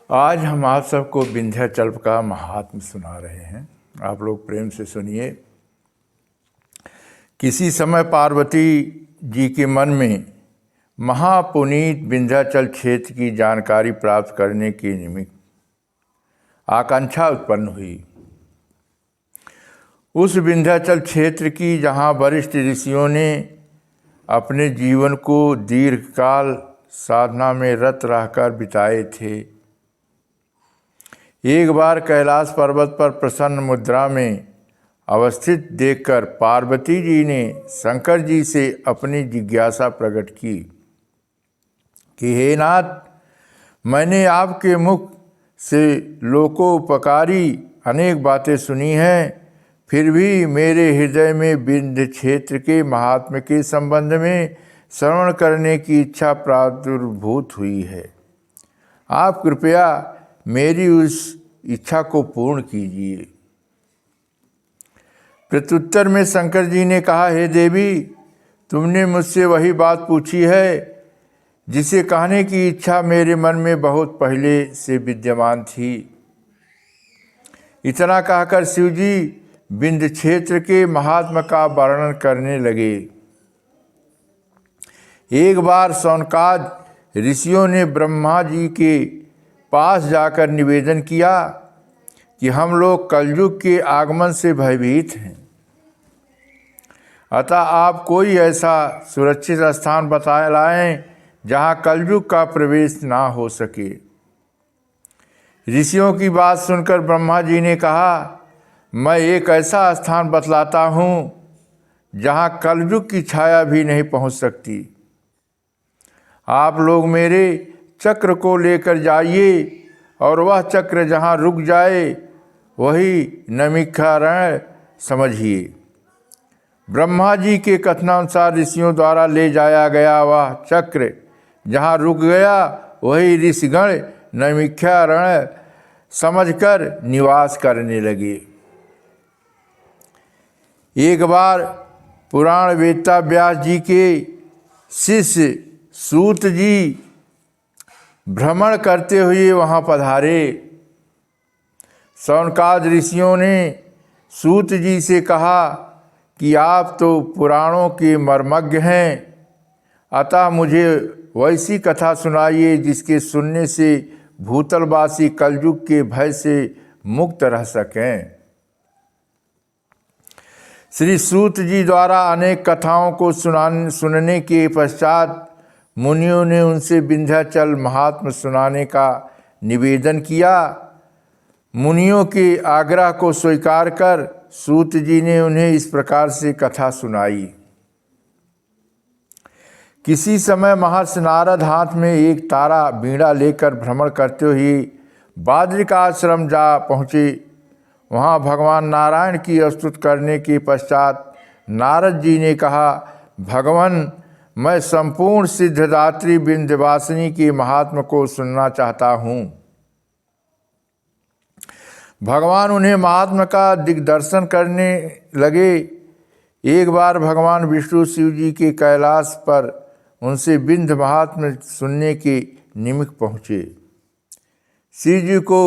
आज हम आप सबको विंध्याचल का महात्म्य सुना रहे हैं। आप लोग प्रेम से सुनिए। किसी समय पार्वती जी के मन में महापुनीत विंध्याचल क्षेत्र की जानकारी प्राप्त करने के निमित्त आकांक्षा उत्पन्न हुई। उस विंध्याचल क्षेत्र की जहाँ वरिष्ठ ऋषियों ने अपने जीवन को दीर्घकाल साधना में रत रहकर बिताए थे। एक बार कैलाश पर्वत पर प्रसन्न मुद्रा में अवस्थित देखकर पार्वती जी ने शंकर जी से अपनी जिज्ञासा प्रकट की कि हे नाथ, मैंने आपके मुख से लोकोपकारी अनेक बातें सुनी हैं, फिर भी मेरे हृदय में विंध्य क्षेत्र के महात्म्य के संबंध में श्रवण करने की इच्छा प्रादुर्भूत हुई है। आप कृपया मेरी उस इच्छा को पूर्ण कीजिए। प्रत्युत्तर में शंकर जी ने कहा, हे देवी, तुमने मुझसे वही बात पूछी है जिसे कहने की इच्छा मेरे मन में बहुत पहले से विद्यमान थी। इतना कहकर शिव जी विंध्य क्षेत्र के महात्मा का वर्णन करने लगे। एक बार शौनकाद ऋषियों ने ब्रह्मा जी के पास जाकर निवेदन किया कि हम लोग कलयुग के आगमन से भयभीत हैं, अतः आप कोई ऐसा सुरक्षित स्थान बता लाएं जहाँ कलयुग का प्रवेश ना हो सके। ऋषियों की बात सुनकर ब्रह्मा जी ने कहा, मैं एक ऐसा स्थान बतलाता हूँ जहाँ कलयुग की छाया भी नहीं पहुँच सकती। आप लोग मेरे चक्र को लेकर जाइए और वह चक्र जहाँ रुक जाए वही नमिखारण्य समझिए। ब्रह्मा जी के कथनानुसार ऋषियों द्वारा ले जाया गया वह चक्र जहाँ रुक गया वही ऋषिगण नमिखारण्य समझकर निवास करने लगे। एक बार पुराण वेत्ता व्यास जी के शिष्य सूत जी भ्रमण करते हुए वहाँ पधारे। शौनकाद ऋषियों ने सूत जी से कहा कि आप तो पुराणों के मर्मज्ञ हैं, अतः मुझे वैसी कथा सुनाइए जिसके सुनने से भूतलवासी कलयुग के भय से मुक्त रह सकें। श्री सूत जी द्वारा अनेक कथाओं को सुनने के पश्चात मुनियों ने उनसे विंध्याचल महात्म्य सुनाने का निवेदन किया। मुनियों के आग्रह को स्वीकार कर सूत जी ने उन्हें इस प्रकार से कथा सुनाई। किसी समय महर्षि नारद हाथ में एक तारा बीड़ा लेकर भ्रमण करते हुए बाद्रिक आश्रम जा पहुँचे। वहाँ भगवान नारायण की स्तुति करने के पश्चात नारद जी ने कहा, भगवान, मैं संपूर्ण सिद्धदात्री विंध्यवासिनी के महात्म्य को सुनना चाहता हूँ। भगवान उन्हें महात्म्य का दिग्दर्शन करने लगे। एक बार भगवान विष्णु शिव जी के कैलाश पर उनसे विंध्य महात्म्य सुनने के निमित्त पहुँचे। शिव जी को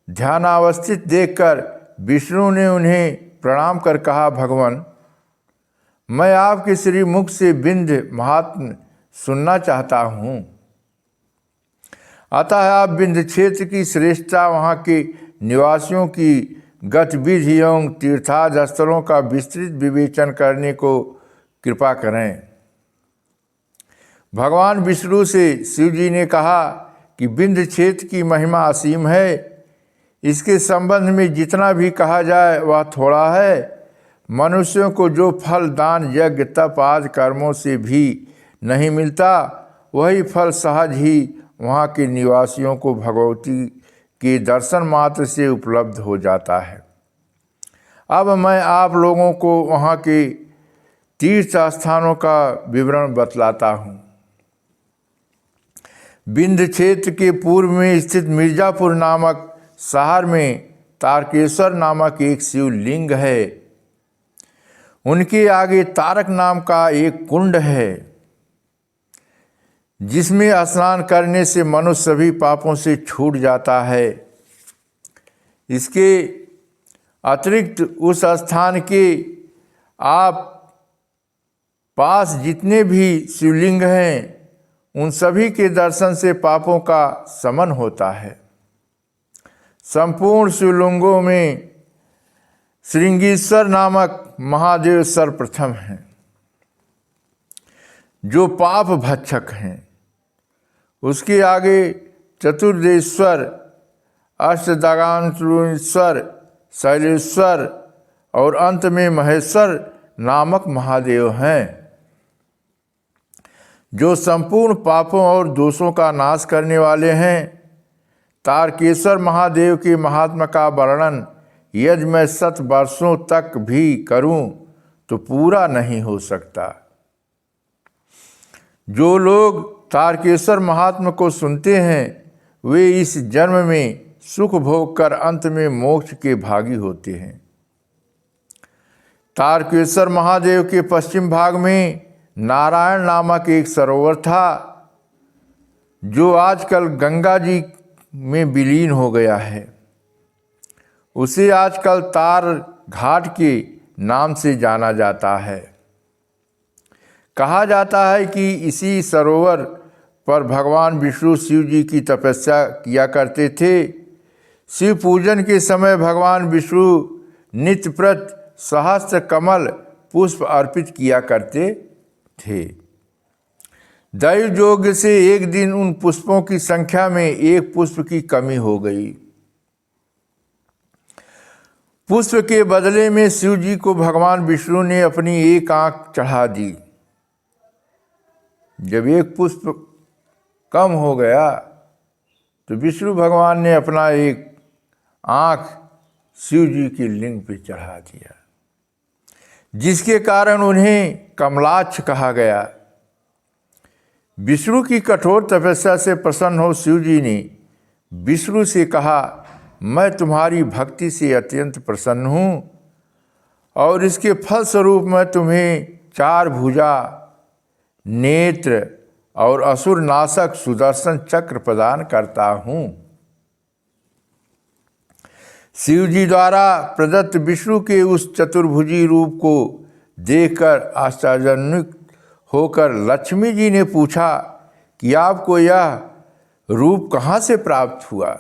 ध्यानावस्थित देखकर विष्णु ने उन्हें प्रणाम कर कहा, भगवान, मैं आपके श्री मुख से विंध्य महात्म्य सुनना चाहता हूँ। अतः आप विंध्य क्षेत्र की श्रेष्ठता, वहाँ के निवासियों की गतिविधि एवं तीर्थाद स्थलों का विस्तृत विवेचन करने को कृपा करें। भगवान विष्णु से शिव जी ने कहा कि विंध्य क्षेत्र की महिमा असीम है। इसके संबंध में जितना भी कहा जाए वह थोड़ा है। मनुष्यों को जो फल दान यज्ञ तप आदि कर्मों से भी नहीं मिलता, वही फल सहज ही वहाँ के निवासियों को भगवती के दर्शन मात्र से उपलब्ध हो जाता है। अब मैं आप लोगों को वहाँ के तीर्थ स्थानों का विवरण बतलाता हूँ। विंध्य क्षेत्र के पूर्व में स्थित मिर्जापुर नामक शहर में तारकेश्वर नामक एक शिवलिंग है। उनके आगे तारक नाम का एक कुंड है। जिसमें स्नान करने से मनुष्य सभी पापों से छूट जाता है। इसके अतिरिक्त उस स्थान के आप पास जितने भी शिवलिंग हैं उन सभी के दर्शन से पापों का शमन होता है। संपूर्ण शिवलिंगों में श्रृंगेश्वर नामक महादेव सर्वप्रथम हैं, जो पाप भक्षक हैं। उसके आगे चतुर्देश्वर, अष्टदागांश्वर, शैलेश्वर और अंत में महेश्वर नामक महादेव हैं, जो संपूर्ण पापों और दोषों का नाश करने वाले हैं। तारकेश्वर महादेव के महात्मा का वर्णन यदि मैं 100 वर्षों तक भी करूं तो पूरा नहीं हो सकता। जो लोग तारकेश्वर महात्मा को सुनते हैं वे इस जन्म में सुख भोग कर अंत में मोक्ष के भागी होते हैं। तारकेश्वर महादेव के पश्चिम भाग में नारायण नामक एक सरोवर था, जो आजकल गंगा जी में विलीन हो गया है। उसे आजकल तार घाट के नाम से जाना जाता है। कहा जाता है कि इसी सरोवर पर भगवान विष्णु शिव जी की तपस्या किया करते थे। शिव पूजन के समय भगवान विष्णु नित्य प्रति सहस्त्र कमल पुष्प अर्पित किया करते थे। दैव योग से एक दिन उन पुष्पों की संख्या में एक पुष्प की कमी हो गई। पुष्प के बदले में शिव जी को भगवान विष्णु ने अपनी एक आंख चढ़ा दी। जब एक पुष्प कम हो गया तो विष्णु भगवान ने अपना एक आंख शिव जी के लिंग पर चढ़ा दिया, जिसके कारण उन्हें कमलाक्ष कहा गया। विष्णु की कठोर तपस्या से प्रसन्न हो शिव जी ने विष्णु से कहा, मैं तुम्हारी भक्ति से अत्यंत प्रसन्न हूँ और इसके फलस्वरूप मैं तुम्हें 4 भुजा, नेत्र और असुर नाशक सुदर्शन चक्र प्रदान करता हूँ। शिव जी द्वारा प्रदत्त विष्णु के उस चतुर्भुजी रूप को देखकर आश्चर्यान्वित होकर लक्ष्मी जी ने पूछा कि आपको यह रूप कहाँ से प्राप्त हुआ।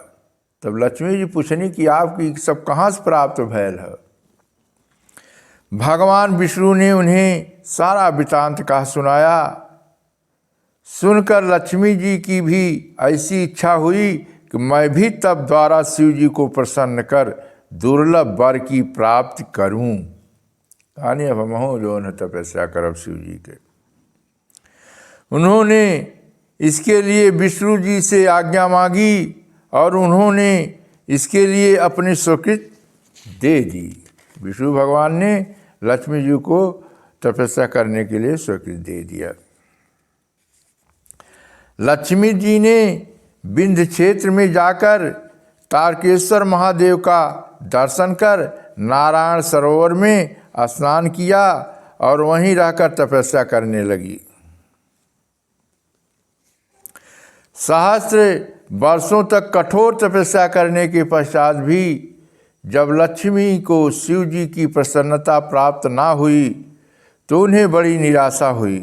तब लक्ष्मी जी पूछनी कि आपकी सब कहाँ से प्राप्त भयल है। भगवान विष्णु ने उन्हें सारा वृत्तांत कहा सुनाया। सुनकर लक्ष्मी जी की भी ऐसी इच्छा हुई कि मैं भी तब द्वारा शिव जी को प्रसन्न कर दुर्लभ वर की प्राप्ति करूं। कहानी अब हम हो जो उन्हें तपस्या करब शिव जी के। उन्होंने इसके लिए विष्णु जी से आज्ञा मांगी और उन्होंने इसके लिए अपनी स्वीकृति दे दी। विष्णु भगवान ने लक्ष्मी जी को तपस्या करने के लिए स्वीकृति दे दिया। लक्ष्मी जी ने विंध्य क्षेत्र में जाकर तारकेश्वर महादेव का दर्शन कर नारायण सरोवर में स्नान किया और वहीं रहकर तपस्या करने लगी। सहस्त्र वर्षों तक कठोर तपस्या करने के पश्चात भी जब लक्ष्मी को शिव जी की प्रसन्नता प्राप्त ना हुई तो उन्हें बड़ी निराशा हुई।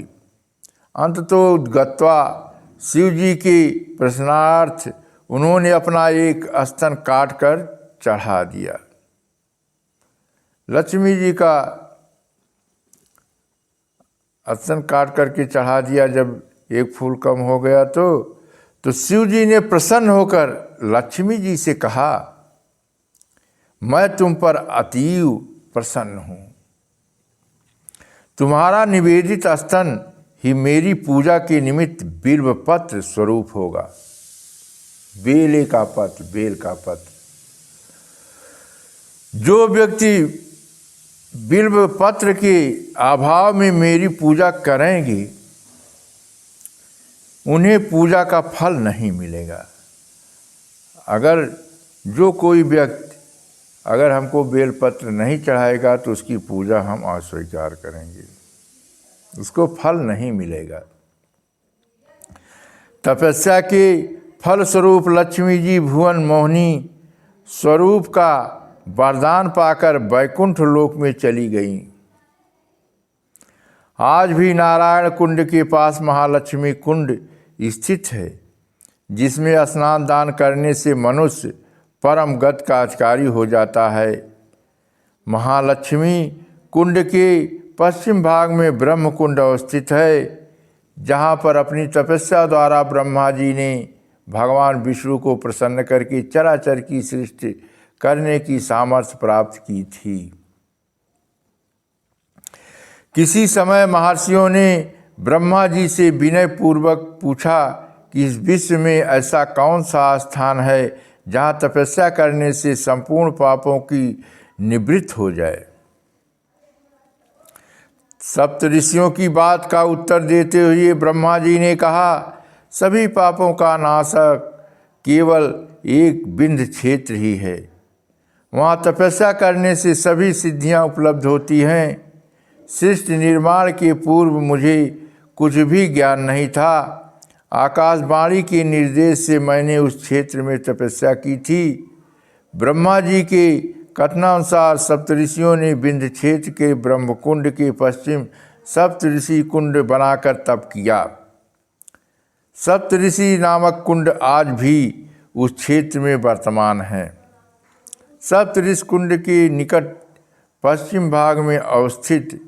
अंततो गत्वा शिव जी के प्रसन्नार्थ उन्होंने अपना एक स्तन काट कर चढ़ा दिया। लक्ष्मी जी का स्तन काट करके चढ़ा दिया। जब एक फूल कम हो गया तो शिव जी ने प्रसन्न होकर लक्ष्मी जी से कहा, मैं तुम पर अतीव प्रसन्न हूँ। तुम्हारा निवेदित स्तन ही मेरी पूजा के निमित्त बिल्वपत्र स्वरूप होगा। बेल का पत्र। जो व्यक्ति बिल्वपत्र के अभाव में मेरी पूजा करेंगे उन्हें पूजा का फल नहीं मिलेगा। अगर जो कोई व्यक्ति अगर हमको बेलपत्र नहीं चढ़ाएगा तो उसकी पूजा हम अस्वीकार करेंगे, उसको फल नहीं मिलेगा। तपस्या के फलस्वरूप लक्ष्मी जी भुवन मोहिनी स्वरूप का वरदान पाकर वैकुंठ लोक में चली गईं। आज भी नारायण कुंड के पास महालक्ष्मी कुंड स्थित है, जिसमें स्नान दान करने से मनुष्य परम गति का अधिकारी हो जाता है। महालक्ष्मी कुंड के पश्चिम भाग में ब्रह्म कुंड अवस्थित है, जहाँ पर अपनी तपस्या द्वारा ब्रह्मा जी ने भगवान विष्णु को प्रसन्न करके चराचर की सृष्टि करने की सामर्थ्य प्राप्त की थी। किसी समय महर्षियों ने ब्रह्मा जी से विनय पूर्वक पूछा कि इस विश्व में ऐसा कौन सा स्थान है जहाँ तपस्या करने से संपूर्ण पापों की निवृत्ति हो जाए। सप्तऋषियों की बात का उत्तर देते हुए ब्रह्मा जी ने कहा, सभी पापों का नाशक केवल एक विंध्य क्षेत्र ही है। वहाँ तपस्या करने से सभी सिद्धियाँ उपलब्ध होती हैं। सृष्टि निर्माण के पूर्व मुझे कुछ भी ज्ञान नहीं था। आकाशवाणी के निर्देश से मैंने उस क्षेत्र में तपस्या की थी। ब्रह्मा जी के कथनानुसार सप्तऋषियों ने विंध्य क्षेत्र के ब्रह्मकुंड के पश्चिम सप्तऋषि कुंड बनाकर तप किया। सप्तऋषि नामक कुंड आज भी उस क्षेत्र में वर्तमान है। सप्तऋषि कुंड के निकट पश्चिम भाग में अवस्थित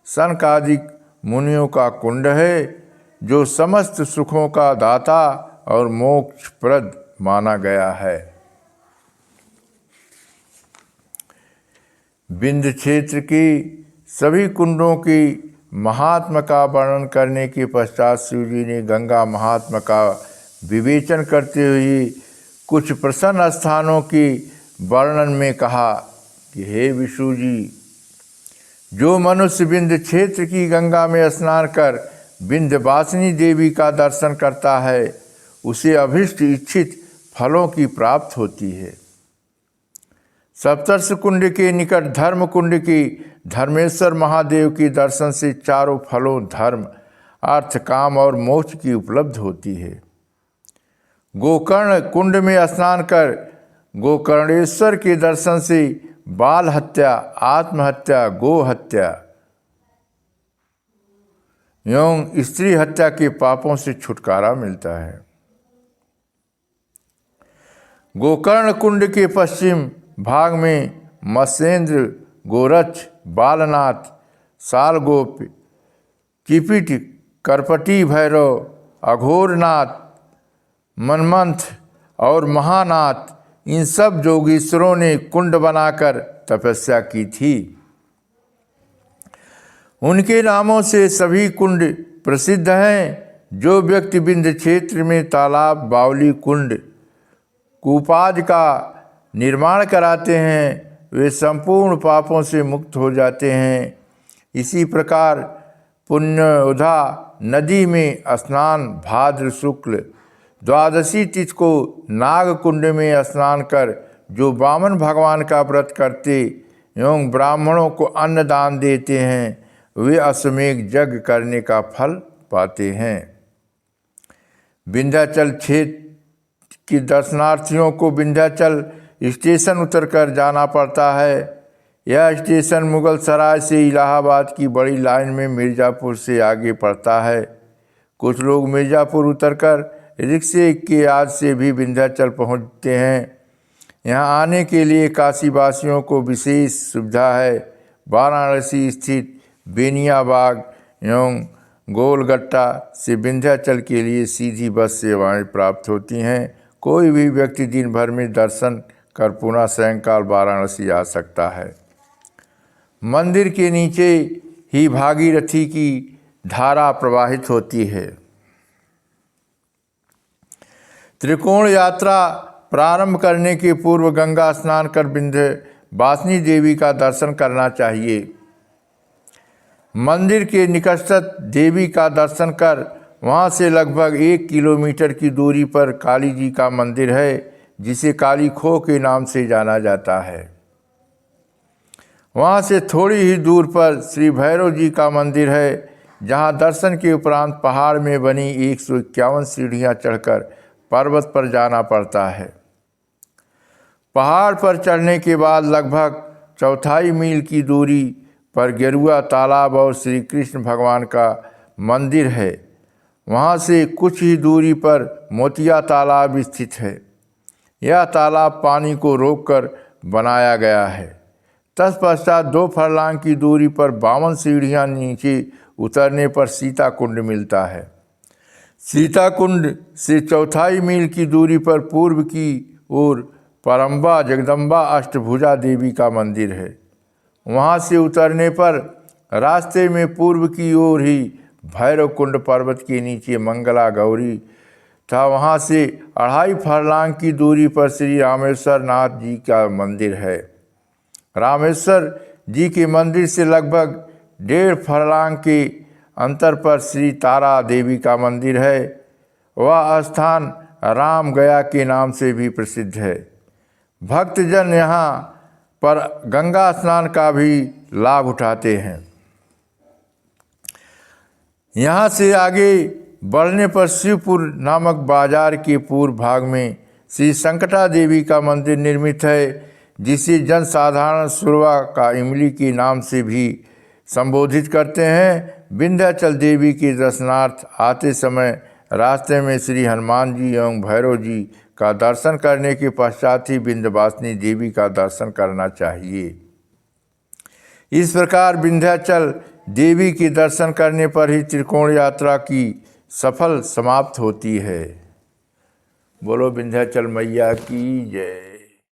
सनकादिक मुनियों का कुंड है, जो समस्त सुखों का दाता और मोक्षप्रद माना गया है। विंध्य क्षेत्र की सभी कुंडों की महात्मा का वर्णन करने के पश्चात शिव जी ने गंगा महात्मा का विवेचन करते हुए कुछ प्रसन्न स्थानों के वर्णन में कहा कि हे विष्णु जी, जो मनुष्य विंध्य क्षेत्र की गंगा में स्नान कर विंध्यवासिनी देवी का दर्शन करता है, उसे अभीष्ट इच्छित फलों की प्राप्त होती है। सप्तर्षि कुंड के निकट धर्म कुंड की धर्मेश्वर महादेव के दर्शन से चारों फलों धर्म, अर्थ, काम और मोक्ष की उपलब्ध होती है। गोकर्ण कुंड में स्नान कर गोकर्णेश्वर के दर्शन से बाल हत्या, आत्महत्या, गो हत्या एवं स्त्री हत्या के पापों से छुटकारा मिलता है। गोकर्ण कुंड के पश्चिम भाग में मत्स्येंद्र, गोरक्ष, बालनाथ, सालगोप, किपिट, करपटी भैरव, अघोरनाथ, मनमंथ और महानाथ, इन सब जोगीश्वरों ने कुंड बनाकर तपस्या की थी। उनके नामों से सभी कुंड प्रसिद्ध हैं। जो व्यक्ति विंध्य क्षेत्र में तालाब, बावली, कुंड, कूपाद का निर्माण कराते हैं, वे संपूर्ण पापों से मुक्त हो जाते हैं। इसी प्रकार पुण्योधा नदी में स्नान भाद्र शुक्ल द्वादशी तिथि को नाग कुंड में स्नान कर जो वामन भगवान का व्रत करते एवं ब्राह्मणों को अन्न दान देते हैं, वे अश्वमेघ यज्ञ करने का फल पाते हैं। विंध्याचल क्षेत्र के दर्शनार्थियों को विंध्याचल स्टेशन उतरकर जाना पड़ता है। यह स्टेशन मुगल सराय से इलाहाबाद की बड़ी लाइन में मिर्ज़ापुर से आगे पड़ता है। कुछ लोग मिर्ज़ापुर उतरकर रिक्शे के आज से भी विंध्याचल पहुंचते हैं। यहाँ आने के लिए काशीवासियों को विशेष सुविधा है। वाराणसी स्थित बेनियाबाग एवं गोलगट्टा से विंध्याचल के लिए सीधी बस सेवाएं प्राप्त होती हैं। कोई भी व्यक्ति दिन भर में दर्शन कर पुनः सायंकाल वाराणसी आ सकता है। मंदिर के नीचे ही भागीरथी की धारा प्रवाहित होती है। त्रिकोण यात्रा प्रारंभ करने के पूर्व गंगा स्नान कर विंध्यवासिनी देवी का दर्शन करना चाहिए। मंदिर के निकटस्थ देवी का दर्शन कर वहाँ से लगभग 1 किलोमीटर की दूरी पर काली जी का मंदिर है, जिसे काली खो के नाम से जाना जाता है। वहाँ से थोड़ी ही दूर पर श्री भैरव जी का मंदिर है। जहाँ दर्शन के उपरांत पहाड़ में बनी 151 सीढ़ियाँ चढ़कर पर्वत पर जाना पड़ता है। पहाड़ पर चढ़ने के बाद लगभग 4 मील की दूरी पर गेरुआ तालाब और श्री कृष्ण भगवान का मंदिर है। वहाँ से कुछ ही दूरी पर मोतिया तालाब स्थित है। यह तालाब पानी को रोककर बनाया गया है। तत्पश्चात 2 फरलांग की दूरी पर 52 सीढ़ियाँ नीचे उतरने पर सीता कुंड मिलता है। सीता कुंड से 4 मील की दूरी पर पूर्व की ओर परम्बा जगदम्बा अष्टभुजा देवी का मंदिर है। वहाँ से उतरने पर रास्ते में पूर्व की ओर ही भैरव कुंड पर्वत के नीचे मंगला गौरी था। वहाँ से 2.5 फरलांग की दूरी पर श्री रामेश्वर नाथ जी का मंदिर है। रामेश्वर जी के मंदिर से लगभग 1.5 फरलांग के अंतर पर श्री तारा देवी का मंदिर है। वह स्थान राम गया के नाम से भी प्रसिद्ध है। भक्तजन यहाँ पर गंगा स्नान का भी लाभ उठाते हैं। यहाँ से आगे बढ़ने पर शिवपुर नामक बाजार के पूर्व भाग में श्री संकटा देवी का मंदिर निर्मित है, जिसे जनसाधारण सुरवा का इमली के नाम से भी संबोधित करते हैं। विंध्याचल देवी के दर्शनार्थ आते समय रास्ते में श्री हनुमान जी एवं भैरव जी का दर्शन करने के पश्चात ही विंध्यवासिनी देवी का दर्शन करना चाहिए। इस प्रकार विंध्याचल देवी के दर्शन करने पर ही त्रिकोण यात्रा की सफल समाप्त होती है। बोलो विंध्याचल मैया की जय।